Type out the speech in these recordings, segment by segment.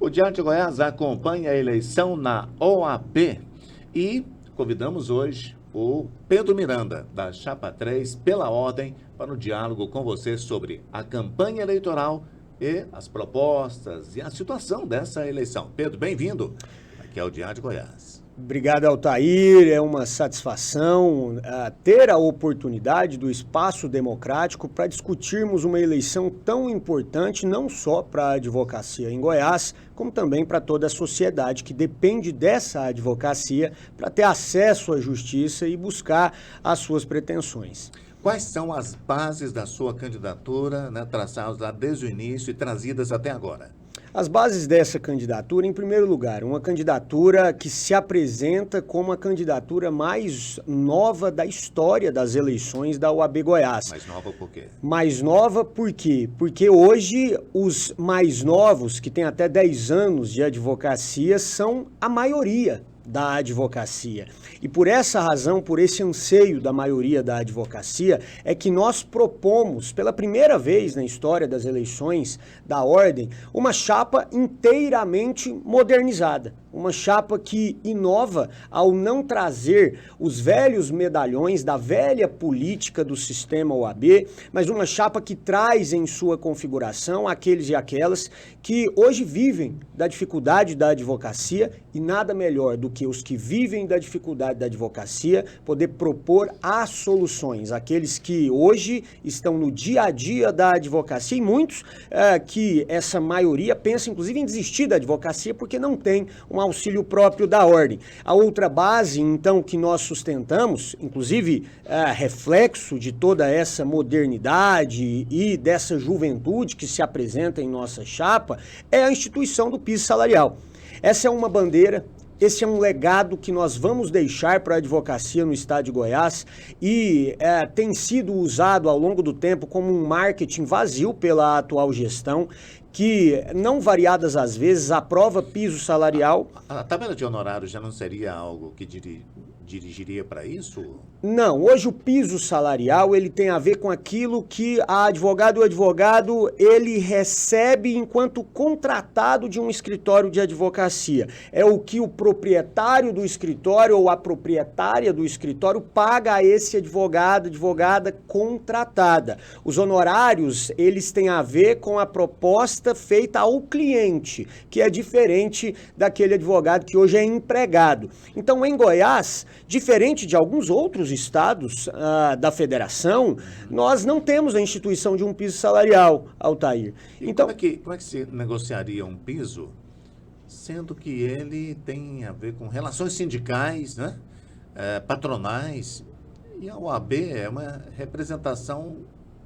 O Diário de Goiás acompanha a eleição na OAB e convidamos hoje o Pedro Miranda, da Chapa 3, pela ordem, para um diálogo com você sobre a campanha eleitoral e as propostas e a situação dessa eleição. Pedro, bem-vindo. Aqui é o Diário de Goiás. Obrigado, Altair. É uma satisfação ter a oportunidade do espaço democrático para discutirmos uma eleição tão importante, não só para a advocacia em Goiás, como também para toda a sociedade que depende dessa advocacia para ter acesso à justiça e buscar as suas pretensões. Quais são as bases da sua candidatura, traçadas lá desde o início e trazidas até agora? As bases dessa candidatura, em primeiro lugar, uma candidatura que se apresenta como a candidatura mais nova da história das eleições da OAB Goiás. Mais nova por quê? Mais nova por quê? Porque hoje os mais novos, que têm até 10 anos de advocacia, são a maioria da advocacia. E por essa razão, por esse anseio da maioria da advocacia, é que nós propomos, pela primeira vez na história das eleições da ordem, uma chapa inteiramente modernizada. Uma chapa que inova ao não trazer os velhos medalhões da velha política do sistema OAB, mas uma chapa que traz em sua configuração aqueles e aquelas que hoje vivem da dificuldade da advocacia e nada melhor do que os que vivem da dificuldade da advocacia poder propor as soluções. Aqueles que hoje estão no dia a dia da advocacia e muitos que essa maioria pensa inclusive em desistir da advocacia porque não tem um auxílio próprio da ordem. A outra base, então, que nós sustentamos, inclusive reflexo de toda essa modernidade e dessa juventude que se apresenta em nossa chapa, é a instituição do piso salarial. Essa é uma bandeira. Esse é um legado que nós vamos deixar para a advocacia no estado de Goiás e tem sido usado ao longo do tempo como um marketing vazio pela atual gestão, que, não variadas às vezes, aprova piso salarial. A tabela de honorários já não seria algo que dirigiria para isso? Não, hoje o piso salarial ele tem a ver com aquilo que o advogado ele recebe enquanto contratado de um escritório de advocacia. É o que o proprietário do escritório ou a proprietária do escritório paga a esse advogada contratada. Os honorários, eles têm a ver com a proposta feita ao cliente, que é diferente daquele advogado que hoje é empregado. Então, em Goiás, diferente de alguns outros estados da federação, nós não temos a instituição de um piso salarial, Altair. Então, como é que se negociaria um piso, sendo que ele tem a ver com relações sindicais, patronais, e a OAB é uma representação,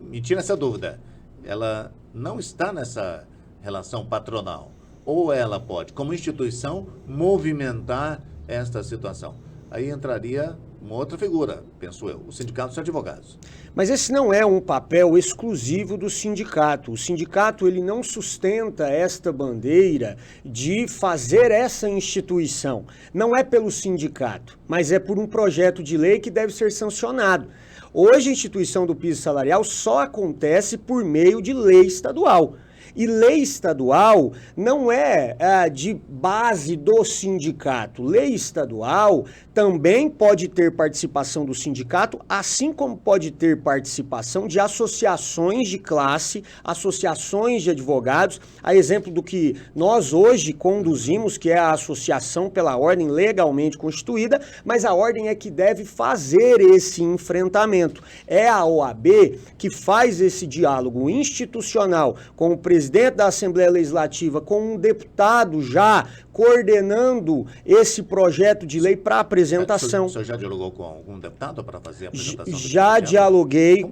me tira essa dúvida, ela não está nessa relação patronal, ou ela pode, como instituição, movimentar esta situação. Aí entraria uma outra figura, penso eu, o Sindicato dos Advogados. Mas esse não é um papel exclusivo do sindicato. O sindicato ele não sustenta esta bandeira de fazer essa instituição. Não é pelo sindicato, mas é por um projeto de lei que deve ser sancionado. Hoje a instituição do piso salarial só acontece por meio de lei estadual. E lei estadual não é de base do sindicato. Lei estadual também pode ter participação do sindicato, assim como pode ter participação de associações de classe, associações de advogados, a exemplo do que nós hoje conduzimos, que é a associação pela ordem legalmente constituída, mas a ordem é que deve fazer esse enfrentamento. É a OAB que faz esse diálogo institucional com o presidente da Assembleia Legislativa, com um deputado já coordenando esse projeto de lei para apresentação. O senhor já dialogou com algum deputado para fazer a apresentação? Já dialoguei.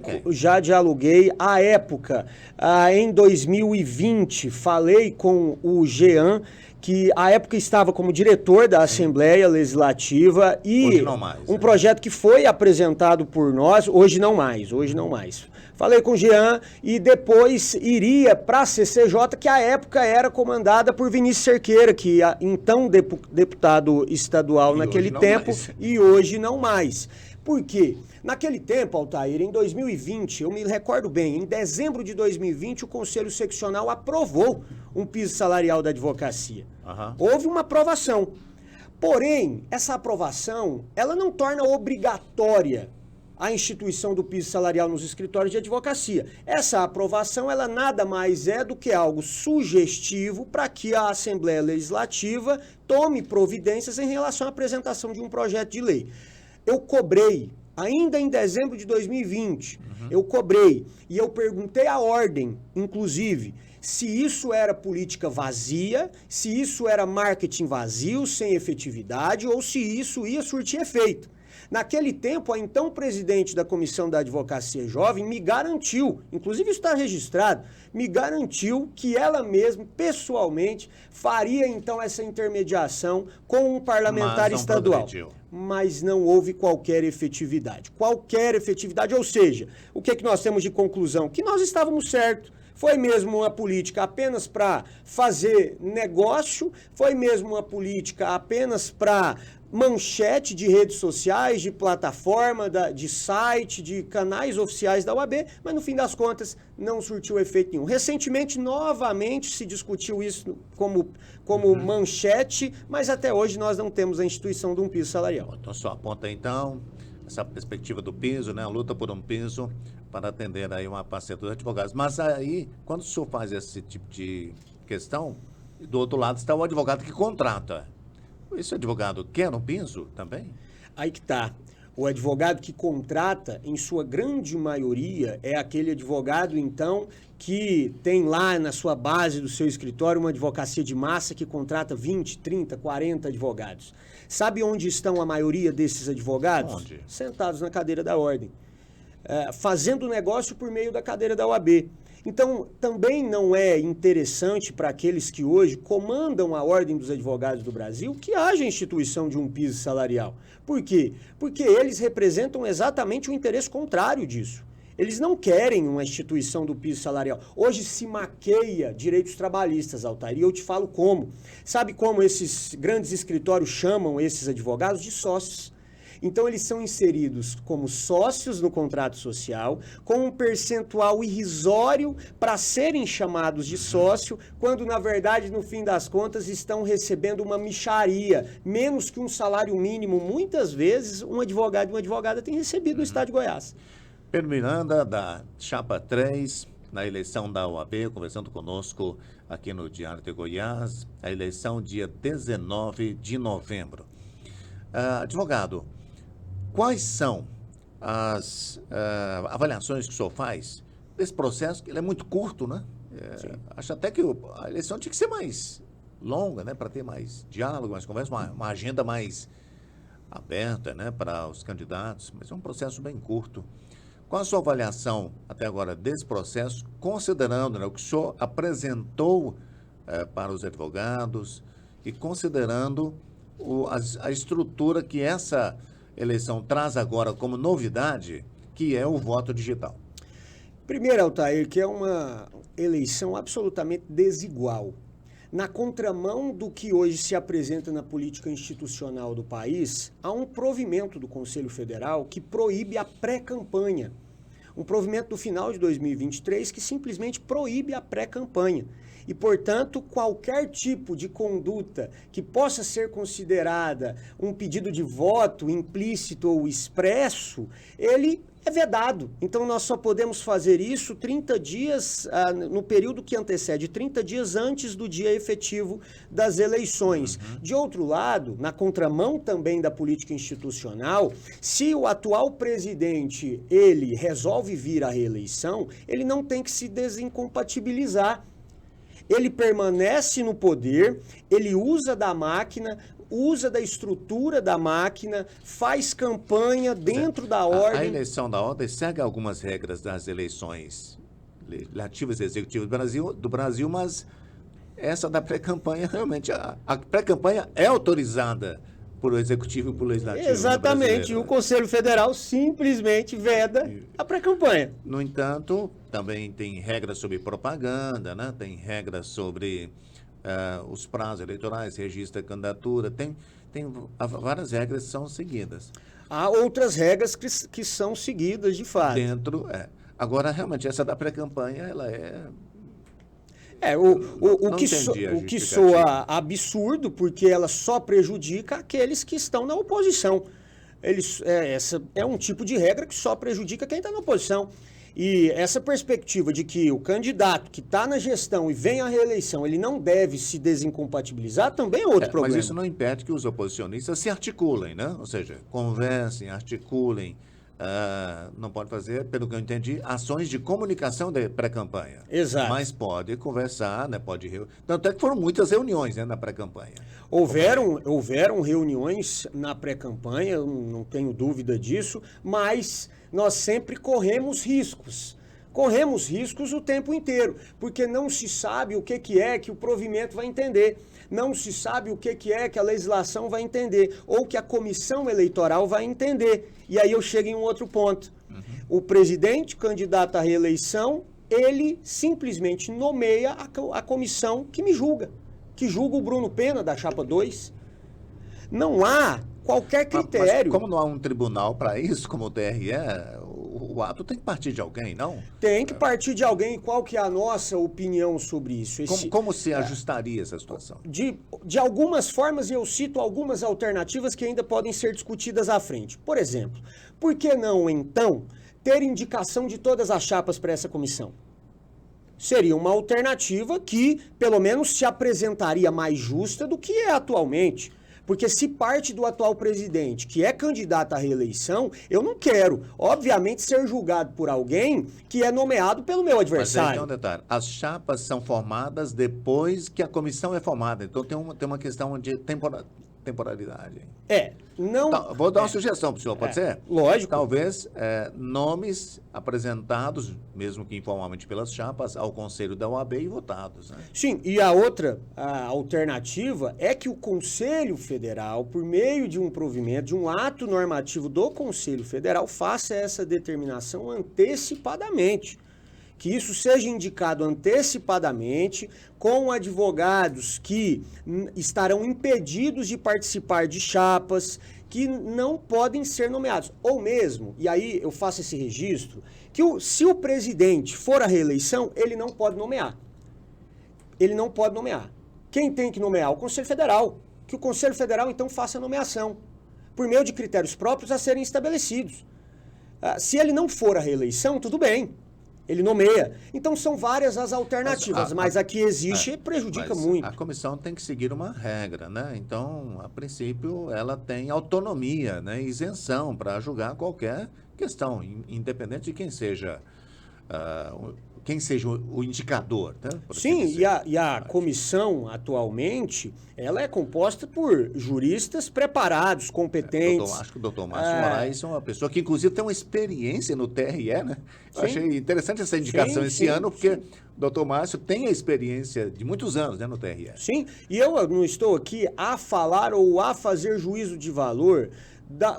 À época, em 2020, falei com o Jean, que à época estava como diretor da Assembleia Legislativa e hoje não mais, um projeto que foi apresentado por nós, hoje não mais. Falei com o Jean e depois iria para a CCJ, que à época era comandada por Vinícius Cerqueira, que então deputado estadual naquele tempo, e hoje não mais. Por quê? Naquele tempo, Altair, em 2020, eu me recordo bem, em dezembro de 2020, o Conselho Seccional aprovou um piso salarial da advocacia. Aham. Houve uma aprovação. Porém, essa aprovação, ela não torna obrigatória a instituição do piso salarial nos escritórios de advocacia. Essa aprovação, ela nada mais é do que algo sugestivo para que a Assembleia Legislativa tome providências em relação à apresentação de um projeto de lei. Eu cobrei, ainda em dezembro de 2020, eu cobrei e eu perguntei à ordem, inclusive, se isso era política vazia, se isso era marketing vazio, sem efetividade, ou se isso ia surtir efeito. Naquele tempo, a então presidente da Comissão da Advocacia Jovem me garantiu, inclusive isso está registrado, me garantiu que ela mesma, pessoalmente, faria então essa intermediação com um parlamentar estadual. Mas não houve qualquer efetividade. Qualquer efetividade, ou seja, o que nós temos de conclusão? Que nós estávamos certos. Foi mesmo uma política apenas para fazer negócio, foi mesmo uma política apenas para manchete de redes sociais, de plataforma, de site, de canais oficiais da OAB, mas no fim das contas não surtiu efeito nenhum. Recentemente, novamente, se discutiu isso como manchete, mas até hoje nós não temos a instituição de um piso salarial. Então, só aponta então essa perspectiva do piso, né? A luta por um piso para atender aí uma parceria dos advogados. Mas aí, quando o senhor faz esse tipo de questão, do outro lado está o advogado que contrata. Esse advogado quer um piso também? Aí que tá. O advogado que contrata, em sua grande maioria, é aquele advogado, então, que tem lá na sua base do seu escritório uma advocacia de massa que contrata 20, 30, 40 advogados. Sabe onde estão a maioria desses advogados? Onde? Sentados na cadeira da ordem. Fazendo negócio por meio da cadeira da OAB. Então, também não é interessante para aqueles que hoje comandam a Ordem dos Advogados do Brasil que haja a instituição de um piso salarial. Por quê? Porque eles representam exatamente o interesse contrário disso. Eles não querem uma instituição do piso salarial. Hoje se maqueia direitos trabalhistas, Altair, e eu te falo como. Sabe como esses grandes escritórios chamam esses advogados? De sócios. Então, eles são inseridos como sócios no contrato social, com um percentual irrisório para serem chamados de sócio, quando, na verdade, no fim das contas, estão recebendo uma mixaria, menos que um salário mínimo. Muitas vezes, um advogado e uma advogada têm recebido no estado de Goiás. Pedro Miranda, da Chapa 3, na eleição da OAB, conversando conosco aqui no Diário de Goiás, a eleição dia 19 de novembro. Advogado, quais são as avaliações que o senhor faz desse processo, que ele é muito curto, né? Acho até que a eleição tinha que ser mais longa, né? Para ter mais diálogo, mais conversa, uma agenda mais aberta, né? Para os candidatos, mas é um processo bem curto. Qual a sua avaliação até agora desse processo, considerando, né, o que o senhor apresentou para os advogados e considerando a estrutura que essa eleição traz agora como novidade, que é o voto digital? Primeiro, Altair, que é uma eleição absolutamente desigual. Na contramão do que hoje se apresenta na política institucional do país, há um provimento do Conselho Federal que proíbe a pré-campanha. Um provimento do final de 2023 que simplesmente proíbe a pré-campanha. E, portanto, qualquer tipo de conduta que possa ser considerada um pedido de voto implícito ou expresso, ele é vedado. Então, nós só podemos fazer isso 30 dias, no período que antecede, 30 dias antes do dia efetivo das eleições. De outro lado, na contramão também da política institucional, se o atual presidente, ele resolve vir à reeleição, ele não tem que se desincompatibilizar. Ele permanece no poder, ele usa da máquina, usa da estrutura da máquina, faz campanha dentro da ordem. A eleição da ordem segue algumas regras das eleições legislativas e executivas do Brasil, mas essa da pré-campanha, realmente, a pré-campanha é autorizada por o executivo e por legislativo. Exatamente, e o Conselho Federal simplesmente veda a pré-campanha. No entanto, também tem regras sobre propaganda, né? Tem regras sobre os prazos eleitorais, registro da candidatura, tem várias regras que são seguidas. Há outras regras que são seguidas de fato. Agora, realmente, essa da pré-campanha, ela é Não entendi a o que justificativa. soa absurdo, porque ela só prejudica aqueles que estão na oposição. Essa é um tipo de regra que só prejudica quem está na oposição. E essa perspectiva de que o candidato que está na gestão e vem à reeleição, ele não deve se desincompatibilizar, também é outro problema. Mas isso não impede que os oposicionistas se articulem, né? Ou seja, conversem, articulem. Não pode fazer, pelo que eu entendi, ações de comunicação de pré-campanha. Exato. Mas pode conversar, né? Tanto é que foram muitas reuniões, né, na pré-campanha. Houveram reuniões na pré-campanha, eu não tenho dúvida disso, mas nós sempre corremos riscos. Corremos riscos o tempo inteiro, porque não se sabe o que é que o provimento vai entender, não se sabe o que é que a legislação vai entender, ou que a comissão eleitoral vai entender. E aí eu chego em um outro ponto. O presidente candidato à reeleição, ele simplesmente nomeia a comissão que me julga, que julga o Bruno Pena, da Chapa 2. Não há qualquer critério. Mas como não há um tribunal para isso, como o TRE, o ato tem que partir de alguém, não? Tem que partir de alguém. Qual que é a nossa opinião sobre isso? Como se ajustaria essa situação? De algumas formas, e eu cito algumas alternativas que ainda podem ser discutidas à frente. Por exemplo, por que não, então, ter indicação de todas as chapas para essa comissão? Seria uma alternativa que, pelo menos, se apresentaria mais justa do que é atualmente. Porque se parte do atual presidente, que é candidato à reeleição, eu não quero, obviamente, ser julgado por alguém que é nomeado pelo meu adversário. Mas aí tem um detalhe, as chapas são formadas depois que a comissão é formada, então tem uma questão de temporalidade. Não... Então, vou dar uma sugestão para o senhor, pode ser? Lógico. Talvez nomes apresentados, mesmo que informalmente pelas chapas, ao Conselho da OAB e votados. Né? Sim, e a outra alternativa é que o Conselho Federal, por meio de um provimento, de um ato normativo do Conselho Federal, faça essa determinação antecipadamente. Que isso seja indicado antecipadamente, com advogados que estarão impedidos de participar de chapas, que não podem ser nomeados. Ou mesmo, e aí eu faço esse registro, que se o presidente for à reeleição, ele não pode nomear. Ele não pode nomear. Quem tem que nomear? O Conselho Federal. Que o Conselho Federal, então, faça a nomeação, por meio de critérios próprios a serem estabelecidos. Se ele não for à reeleição, tudo bem. Ele nomeia. Então são várias as alternativas, mas a que existe prejudica muito. A comissão tem que seguir uma regra, né? Então, a princípio, ela tem autonomia, né? Isenção para julgar qualquer questão, independente de quem seja o indicador, né? Sim, e a comissão, atualmente, ela é composta por juristas preparados, competentes. Acho que o doutor Márcio Moraes é uma pessoa que, inclusive, tem uma experiência no TRE, né? Eu achei interessante essa indicação esse ano, porque o doutor Márcio tem a experiência de muitos anos, né, no TRE. Sim, e eu não estou aqui a falar ou a fazer juízo de valor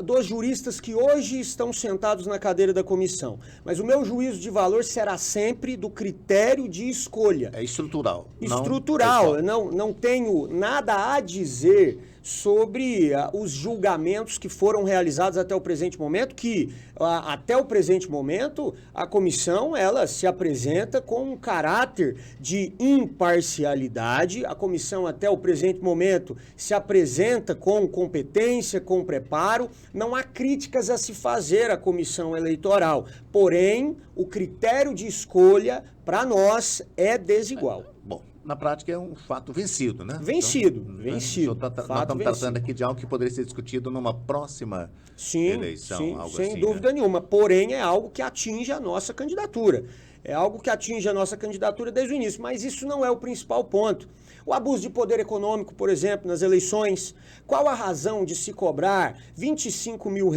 dos juristas que hoje estão sentados na cadeira da comissão. Mas o meu juízo de valor será sempre do critério de escolha. É estrutural. Estrutural. Não tenho nada a dizer sobre os julgamentos que foram realizados até o presente momento, que até o presente momento a comissão ela se apresenta com um caráter de imparcialidade. A comissão até o presente momento se apresenta com competência, com preparo. Não há críticas a se fazer à comissão eleitoral, porém o critério de escolha para nós é desigual. Bom, na prática é um fato vencido, né? Vencido. Nós estamos tratando aqui de algo que poderia ser discutido numa próxima eleição. Sim, algo sem assim, dúvida né? nenhuma. Porém, é algo que atinge a nossa candidatura. É algo que atinge a nossa candidatura desde o início, mas isso não é o principal ponto. O abuso de poder econômico, por exemplo, nas eleições. Qual a razão de se cobrar R$25 mil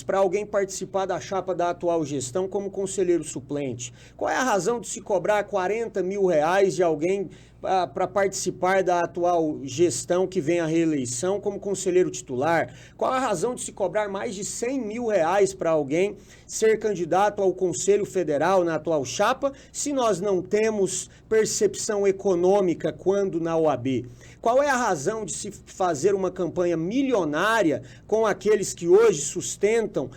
para alguém participar da chapa da atual gestão como conselheiro suplente? Qual é a razão de se cobrar R$40 mil de alguém para participar da atual gestão que vem à reeleição como conselheiro titular? Qual a razão de se cobrar mais de R$100 mil para alguém ser candidato ao Conselho Federal na atual chapa, se nós não temos percepção econômica quando na OAB? Qual é a razão de se fazer uma campanha milionária com aqueles que hoje sustentam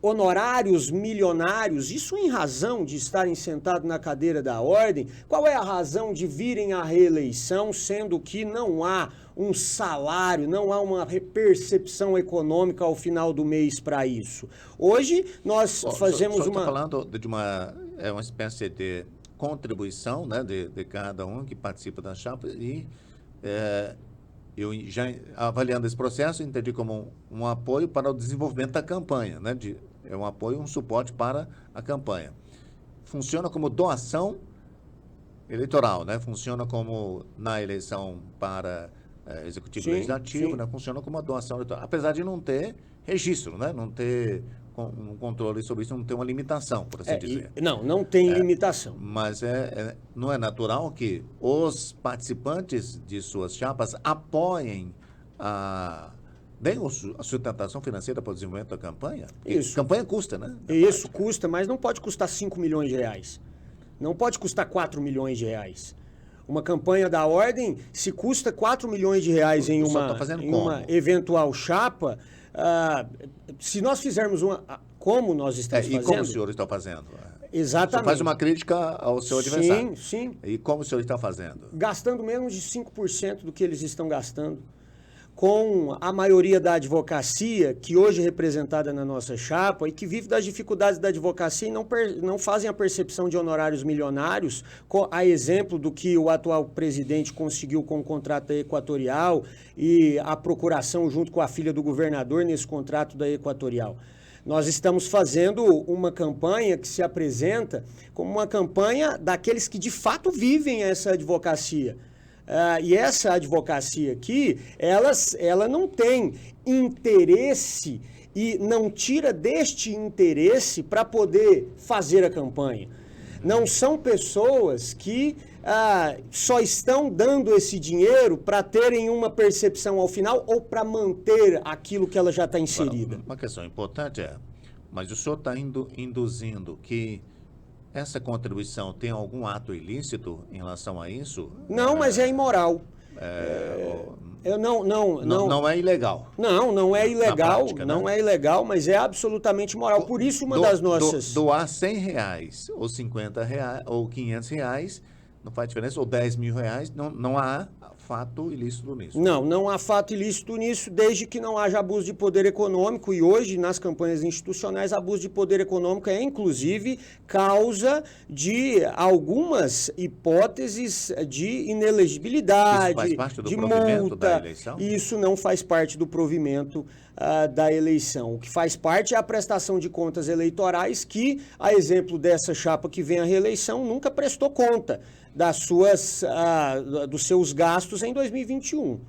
honorários milionários, isso em razão de estarem sentados na cadeira da ordem? Qual é a razão de virem à reeleição, sendo que não há um salário, não há uma percepção econômica ao final do mês para isso? Hoje nós fazemos uma... Estou falando de uma espécie de contribuição, né, de cada um que participa da chapa e... eu já avaliando esse processo, entendi como um apoio para o desenvolvimento da campanha, né? É um apoio, um suporte para a campanha. Funciona como doação eleitoral, né? Funciona como na eleição para executivo e legislativo, né? Funciona como uma doação eleitoral, apesar de não ter registro, né? Não ter um controle sobre isso, não ter uma limitação, por assim dizer. Não tem limitação. Mas não é natural que os participantes de suas chapas apoiem nem a sustentação financeira para o desenvolvimento da campanha? Isso. Campanha custa, né? Isso custa, mas não pode custar 5 milhões de reais. Não pode custar 4 milhões de reais. Uma campanha da ordem, se custa 4 milhões de reais em uma eventual chapa... se nós fizermos como nós estamos fazendo... E como o senhor está fazendo? Exatamente. Você faz uma crítica ao seu adversário. Sim. E como o senhor está fazendo? Gastando menos de 5% do que eles estão gastando. Com a maioria da advocacia, que hoje é representada na nossa chapa, e que vive das dificuldades da advocacia e não fazem a percepção de honorários milionários, a exemplo do que o atual presidente conseguiu com o contrato da Equatorial e a procuração junto com a filha do governador nesse contrato da Equatorial. Nós estamos fazendo uma campanha que se apresenta como uma campanha daqueles que de fato vivem essa advocacia. E essa advocacia aqui, ela não tem interesse e não tira deste interesse para poder fazer a campanha. Não são pessoas que só estão dando esse dinheiro para terem uma percepção ao final ou para manter aquilo que ela já está inserida. Uma questão importante mas o senhor está induzindo que essa contribuição tem algum ato ilícito em relação a isso? Não, mas é imoral. Não é ilegal. Não é ilegal, prática, não né? é ilegal, mas é absolutamente imoral. Por isso uma das nossas... Doar R$100 ou R$50 ou R$500 não faz diferença, ou R$10.000, não há fato ilícito nisso. Não há fato ilícito nisso, desde que não haja abuso de poder econômico, e hoje, nas campanhas institucionais, abuso de poder econômico é, inclusive, causa de algumas hipóteses de inelegibilidade, isso faz parte do de provimento multa. da eleição? Isso não faz parte do provimento da eleição. O que faz parte é a prestação de contas eleitorais que, a exemplo dessa chapa que vem à reeleição, nunca prestou conta dos seus gastos em 2021.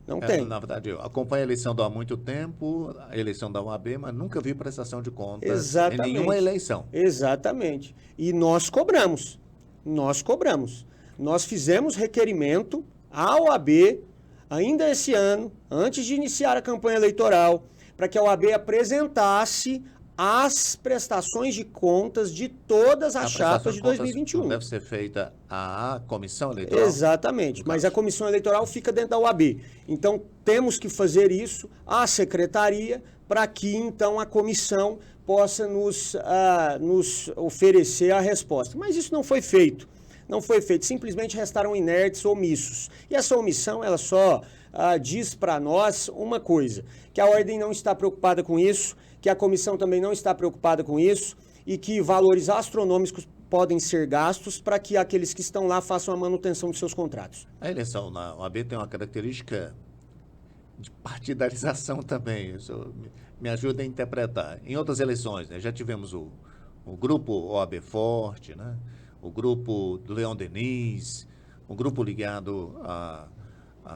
Não tem. Na verdade, eu acompanho a eleição há muito tempo, a eleição da OAB, mas nunca vi prestação de contas em nenhuma eleição. Exatamente. E nós cobramos. Nós fizemos requerimento à OAB, ainda esse ano, antes de iniciar a campanha eleitoral, para que a OAB apresentasse as prestações de contas de todas as chapas de 2021. Não deve ser feita a comissão eleitoral? Exatamente, mas a comissão eleitoral fica dentro da OAB. Então, temos que fazer isso à secretaria para que, então, a comissão possa nos oferecer a resposta. Mas isso não foi feito. Não foi feito, simplesmente restaram inertes, omissos. E essa omissão, ela só diz para nós uma coisa, que a ordem não está preocupada com isso, que a comissão também não está preocupada com isso, e que valores astronômicos podem ser gastos para que aqueles que estão lá façam a manutenção dos seus contratos. A eleição na OAB tem uma característica de partidarização também, isso me ajuda a interpretar. Em outras eleições, né, já tivemos o grupo OAB Forte, né? O grupo do Leão Denis, o grupo ligado a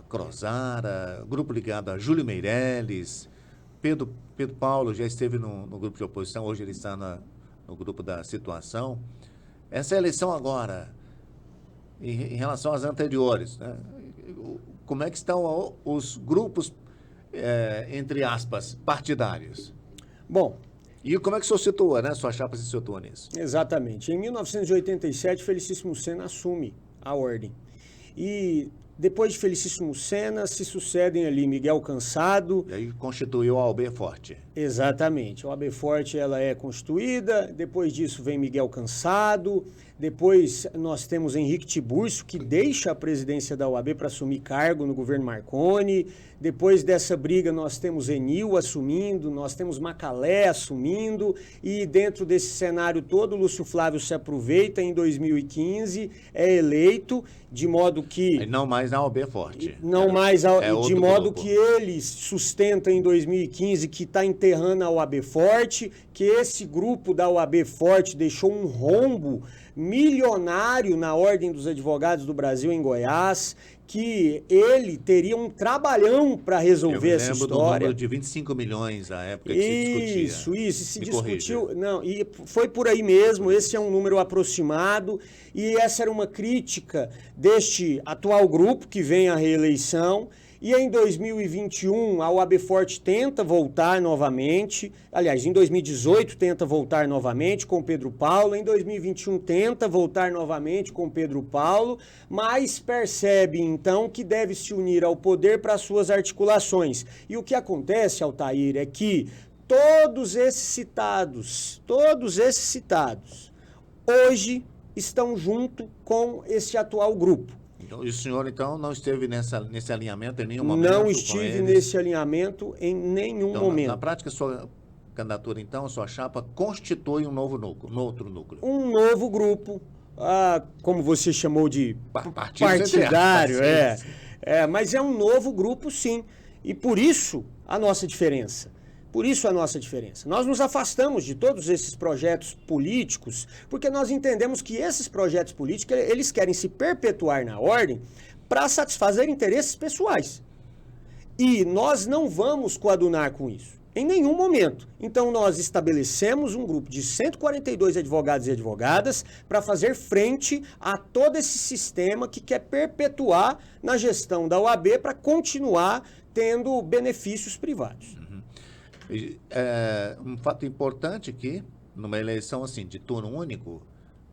Crozara, o grupo ligado a Júlio Meirelles, Pedro Paulo já esteve no grupo de oposição, hoje ele está no grupo da situação. Essa eleição agora, em relação às anteriores, né? Como é que estão os grupos, entre aspas, partidários? Bom... E como é que o senhor situa, né? Sua chapa se situa nisso? Exatamente. Em 1987, Felicíssimo Sena assume a ordem. E Depois de Felicíssimo Sena, se sucedem ali Miguel Cansado. E aí constituiu a OAB Forte. Exatamente. A OAB Forte ela é constituída, depois disso vem Miguel Cansado, depois nós temos Henrique Tiburcio, que deixa a presidência da OAB para assumir cargo no governo Marconi. Depois dessa briga nós temos Enil assumindo, nós temos Macalé assumindo, e dentro desse cenário todo, Lúcio Flávio se aproveita em 2015, é eleito, de modo que... E não mais na OAB Forte. Não mais, de modo grupo. que ele sustenta em 2015 que está enterrando a OAB Forte, que esse grupo da OAB Forte deixou um rombo milionário na Ordem dos Advogados do Brasil em Goiás, que ele teria um trabalhão para resolver essa história. Eu lembro do número de 25 milhões à época que se discutia. Isso, se discutiu. Não, e foi por aí mesmo, esse é um número aproximado, e essa era uma crítica deste atual grupo que vem à reeleição. E em 2021, a OAB Forte tenta voltar novamente, aliás, em 2018 tenta voltar novamente com Pedro Paulo, em 2021 tenta voltar novamente com Pedro Paulo, mas percebe então que deve se unir ao poder para suas articulações. E o que acontece, Altair, é que todos esses citados, hoje estão junto com esse atual grupo. E o senhor, então, não esteve nesse alinhamento em nenhum momento? Não estive nesse alinhamento em nenhum momento. Na prática, a sua candidatura, então, a sua chapa, constitui um novo núcleo, um outro núcleo? Um novo grupo, como você chamou de partidário, mas é um novo grupo, sim. E por isso a nossa diferença. Nós nos afastamos de todos esses projetos políticos, porque nós entendemos que esses projetos políticos, eles querem se perpetuar na ordem para satisfazer interesses pessoais. E nós não vamos coadunar com isso, em nenhum momento. Então nós estabelecemos um grupo de 142 advogados e advogadas para fazer frente a todo esse sistema que quer perpetuar na gestão da OAB para continuar tendo benefícios privados. Um fato importante que, numa eleição assim de turno único,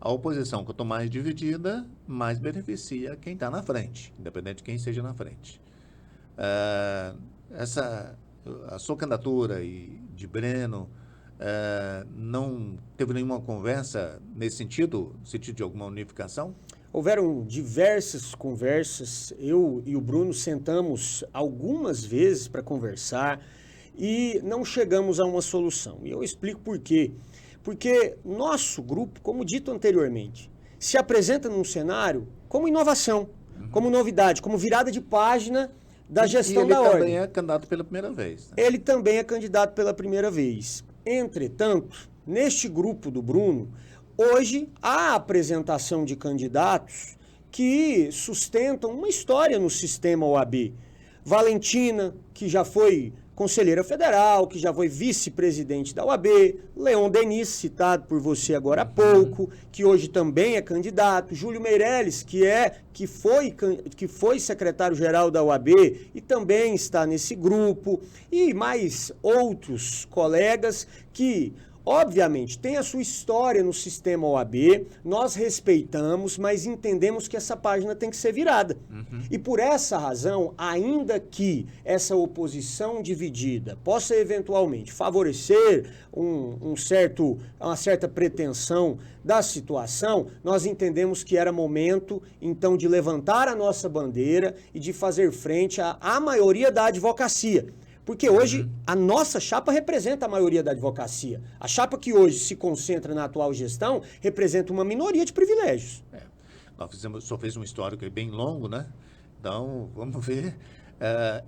a oposição, quanto mais dividida, mais beneficia quem está na frente, independente de quem esteja na frente. A sua candidatura e de Breno não teve nenhuma conversa nesse sentido, no sentido de alguma unificação? Houveram diversas conversas, eu e o Bruno sentamos algumas vezes para conversar, e não chegamos a uma solução. E eu explico por quê. Porque nosso grupo, como dito anteriormente, se apresenta num cenário como inovação, como novidade, como virada de página da gestão da ordem. Ele também é candidato pela primeira vez. Né? Ele também é candidato pela primeira vez. Entretanto, neste grupo do Bruno, hoje há apresentação de candidatos que sustentam uma história no sistema OAB. Valentina, que já foi conselheira federal, que já foi vice-presidente da OAB, Leon Denis, citado por você agora há pouco, que hoje também é candidato, Júlio Meirelles, que foi secretário-geral da OAB e também está nesse grupo, e mais outros colegas que, obviamente, tem a sua história no sistema OAB, nós respeitamos, mas entendemos que essa página tem que ser virada. E por essa razão, ainda que essa oposição dividida possa eventualmente favorecer uma certa pretensão da situação, nós entendemos que era momento, então, de levantar a nossa bandeira e de fazer frente à maioria da advocacia. Porque hoje a nossa chapa representa a maioria da advocacia. A chapa que hoje se concentra na atual gestão representa uma minoria de privilégios. Nós só fez um histórico bem longo, né? Então, vamos ver.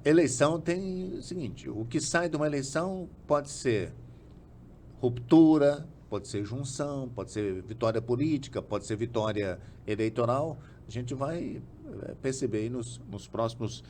Eleição tem o seguinte, o que sai de uma eleição pode ser ruptura, pode ser junção, pode ser vitória política, pode ser vitória eleitoral. A gente vai perceber aí nos próximos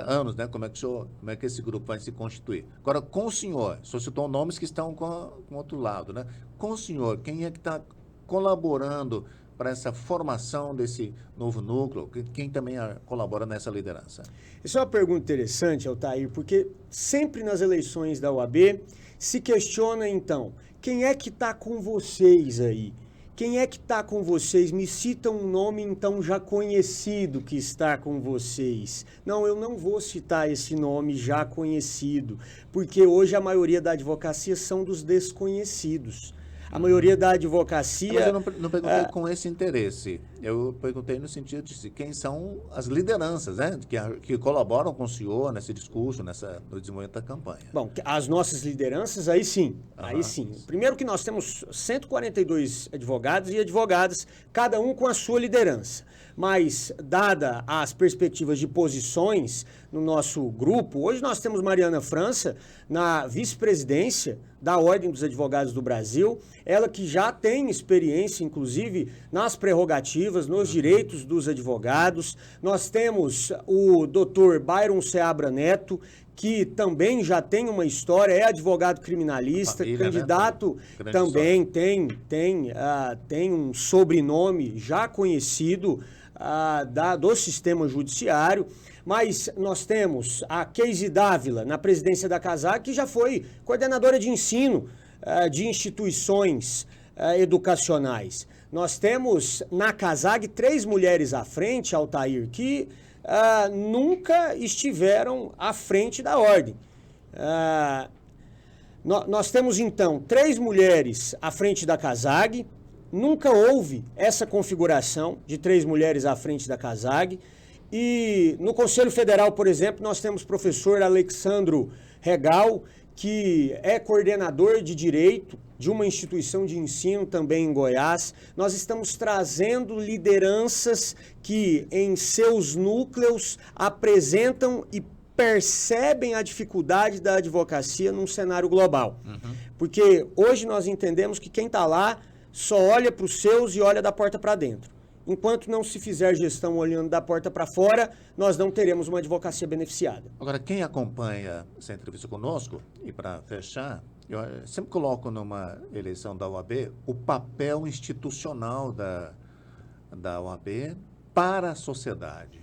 anos, né, como é que esse grupo vai se constituir. Agora, com o senhor citou nomes que estão com o outro lado, né? Com o senhor, quem é que está colaborando para essa formação desse novo núcleo? Quem também colabora nessa liderança? Essa é uma pergunta interessante, Altair, porque sempre nas eleições da OAB se questiona, então, quem é que está com vocês aí? Quem é que está com vocês? Me cita um nome, então, já conhecido que está com vocês. Não, eu não vou citar esse nome já conhecido, porque hoje a maioria da advocacia são dos desconhecidos. A maioria da advocacia... Mas eu não perguntei com esse interesse. Eu perguntei no sentido de quem são as lideranças, né? Que colaboram com o senhor nesse discurso, no desenvolvimento da campanha. Bom, as nossas lideranças, aí sim. Aí sim. Primeiro que nós temos 142 advogados e advogadas, cada um com a sua liderança. Mas, dada as perspectivas de posições no nosso grupo, hoje nós temos Mariana França na vice-presidência da Ordem dos Advogados do Brasil, ela que já tem experiência, inclusive, nas prerrogativas, nos direitos dos advogados. Nós temos o doutor Byron Seabra Neto, que também já tem uma história, é advogado criminalista, família, candidato, né? Também tem um sobrenome já conhecido do sistema judiciário. Mas nós temos a Keise Dávila na presidência da CASAG, que já foi coordenadora de ensino de instituições educacionais. Nós temos na CASAG 3 mulheres à frente, Altair, que nunca estiveram à frente da ordem. Nós temos, então, 3 mulheres à frente da CASAG. Nunca houve essa configuração de 3 mulheres à frente da CASAG. E no Conselho Federal, por exemplo, nós temos o professor Alexandro Regal, que é coordenador de Direito de uma instituição de ensino também em Goiás. Nós estamos trazendo lideranças que, em seus núcleos, apresentam e percebem a dificuldade da advocacia num cenário global. Porque hoje nós entendemos que quem está lá só olha para os seus e olha da porta para dentro. Enquanto não se fizer gestão olhando da porta para fora, nós não teremos uma advocacia beneficiada. Agora, quem acompanha essa entrevista conosco, e para fechar, eu sempre coloco numa eleição da OAB o papel institucional da OAB para a sociedade.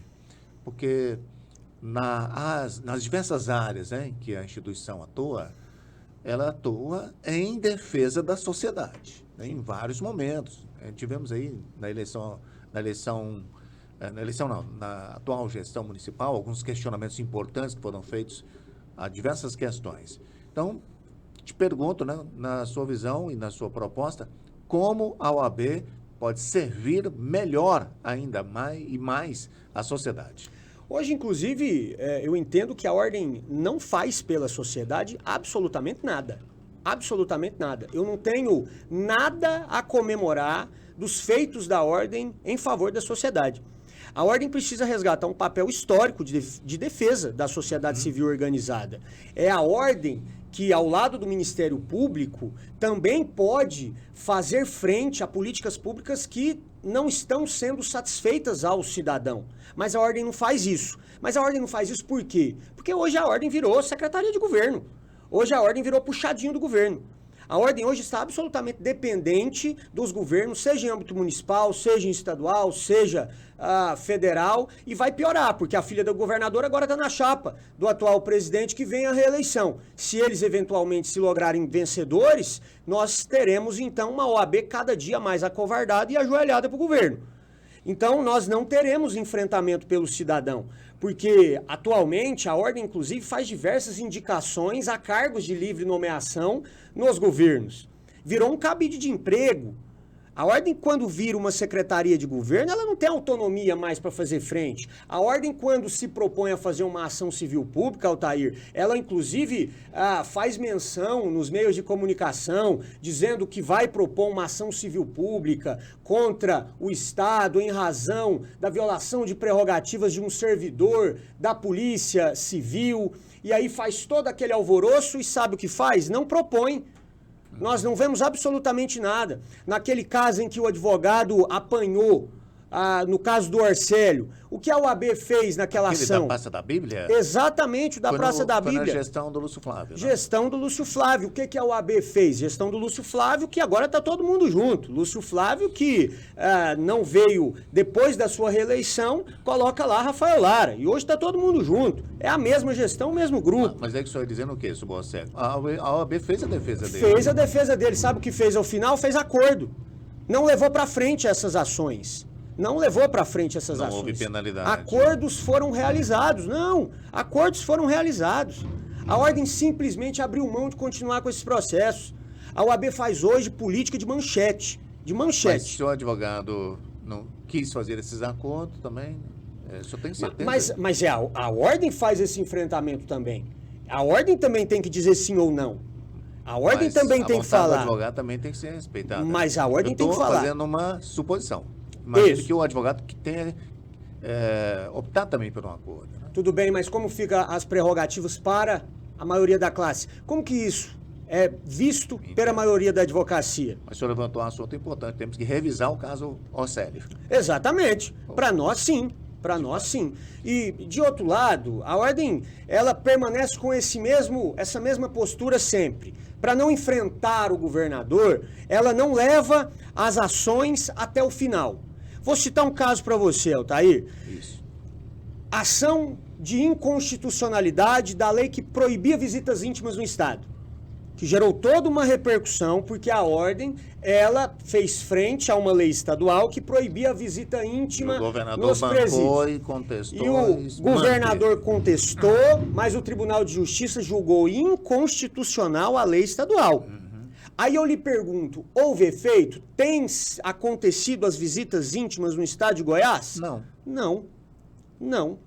Porque nas diversas áreas, né, que a instituição atua, ela atua em defesa da sociedade, né, em vários momentos. Tivemos aí na atual gestão municipal, alguns questionamentos importantes que foram feitos a diversas questões. Então, te pergunto, né, na sua visão e na sua proposta, como a OAB pode servir melhor ainda mais à sociedade? Hoje, inclusive, eu entendo que a ordem não faz pela sociedade absolutamente nada. Absolutamente nada. Eu não tenho nada a comemorar dos feitos da ordem em favor da sociedade. A ordem precisa resgatar um papel histórico de defesa da sociedade civil organizada. É a ordem que, ao lado do Ministério Público, também pode fazer frente a políticas públicas que não estão sendo satisfeitas ao cidadão. Mas a ordem não faz isso. Mas a ordem não faz isso por quê? Porque hoje a ordem virou secretaria de governo. Hoje a ordem virou puxadinho do governo. A ordem hoje está absolutamente dependente dos governos, seja em âmbito municipal, seja em estadual, seja federal, e vai piorar, porque a filha do governador agora está na chapa do atual presidente que vem à reeleição. Se eles eventualmente se lograrem vencedores, nós teremos então uma OAB cada dia mais acovardada e ajoelhada para o governo. Então, nós não teremos enfrentamento pelo cidadão, porque atualmente a ordem, inclusive, faz diversas indicações a cargos de livre nomeação nos governos. Virou um cabide de emprego. A ordem, quando vira uma secretaria de governo, ela não tem autonomia mais para fazer frente. A ordem, quando se propõe a fazer uma ação civil pública, Altair, ela, inclusive, faz menção nos meios de comunicação, dizendo que vai propor uma ação civil pública contra o Estado em razão da violação de prerrogativas de um servidor da Polícia Civil. E aí faz todo aquele alvoroço e sabe o que faz? Não propõe. Nós não vemos absolutamente nada. Naquele caso em que o advogado apanhou, no caso do Arcélio, o que a OAB fez naquela ação? Da Praça da Bíblia? Exatamente, da Praça da Bíblia. Foi na gestão do Lúcio Flávio. Gestão do Lúcio Flávio. O que a OAB fez? Gestão do Lúcio Flávio, que agora está todo mundo junto. Lúcio Flávio, que não veio depois da sua reeleição, coloca lá Rafael Lara. E hoje está todo mundo junto. É a mesma gestão, o mesmo grupo. Mas é que o senhor dizendo o quê, Suboceco? A OAB fez a defesa dele. Fez a defesa dele. Sabe o que fez ao final? Fez acordo. não levou para frente essas ações. Não levou para frente essas ações. Não houve penalidade. Acordos foram realizados. Não, acordos foram realizados. A Ordem simplesmente abriu mão de continuar com esses processos. A OAB faz hoje política de manchete. De manchete. Mas se o advogado não quis fazer esses acordos também, o senhor tem certeza? Mas a Ordem faz esse enfrentamento também. A Ordem também tem que dizer sim ou não. A Ordem também tem que falar. O advogado também tem que ser respeitado. Mas a Ordem tem que falar. Eu estou fazendo uma suposição. Imagino que o advogado que tenha optar também por um acordo. Né? Tudo bem, mas como ficam as prerrogativas para a maioria da classe? Como que isso é visto pela maioria da advocacia? Mas o senhor levantou um assunto importante. Temos que revisar o caso Orcélio. Exatamente. Para nós, sim. Para nós, sim. E, de outro lado, a Ordem, ela permanece com essa mesma postura sempre. Para não enfrentar o governador, ela não leva as ações até o final. Vou citar um caso para você, Altair. Isso. Ação de inconstitucionalidade da lei que proibia visitas íntimas no Estado, que gerou toda uma repercussão, porque a Ordem, ela fez frente a uma lei estadual que proibia a visita íntima nos presídios. O governador bancou e contestou. E o governador contestou, mas o Tribunal de Justiça julgou inconstitucional a lei estadual. Aí eu lhe pergunto, houve efeito? Tem acontecido as visitas íntimas no estado de Goiás? Não. Não.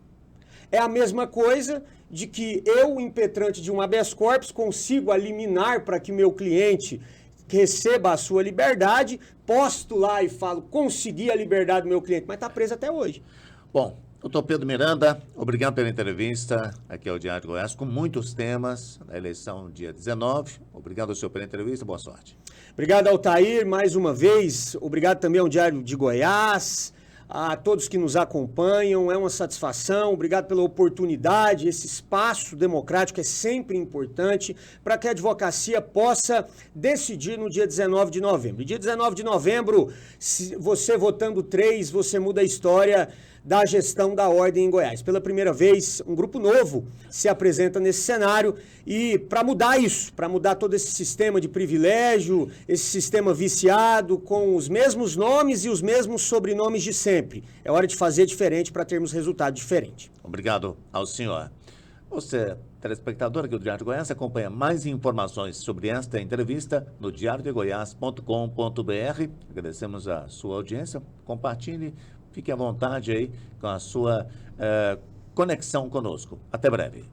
É a mesma coisa de que eu, impetrante de um habeas corpus, consigo liminar para que meu cliente receba a sua liberdade, posto lá e falo, consegui a liberdade do meu cliente, mas está preso até hoje. Bom, doutor Pedro Miranda, obrigado pela entrevista aqui ao Diário de Goiás, com muitos temas na eleição dia 19. Obrigado ao senhor pela entrevista, boa sorte. Obrigado, Altair, mais uma vez. Obrigado também ao Diário de Goiás, a todos que nos acompanham. É uma satisfação. Obrigado pela oportunidade. Esse espaço democrático é sempre importante para que a advocacia possa decidir no dia 19 de novembro. E dia 19 de novembro, se você votando 3, você muda a história da gestão da Ordem em Goiás. Pela primeira vez, um grupo novo se apresenta nesse cenário e para mudar isso, para mudar todo esse sistema de privilégio, esse sistema viciado com os mesmos nomes e os mesmos sobrenomes de sempre. É hora de fazer diferente para termos resultado diferente. Obrigado ao senhor. Você, telespectador aqui do Diário de Goiás, acompanha mais informações sobre esta entrevista no diariodegoias.com.br. Agradecemos a sua audiência. Compartilhe. Fique à vontade aí com a sua conexão conosco. Até breve.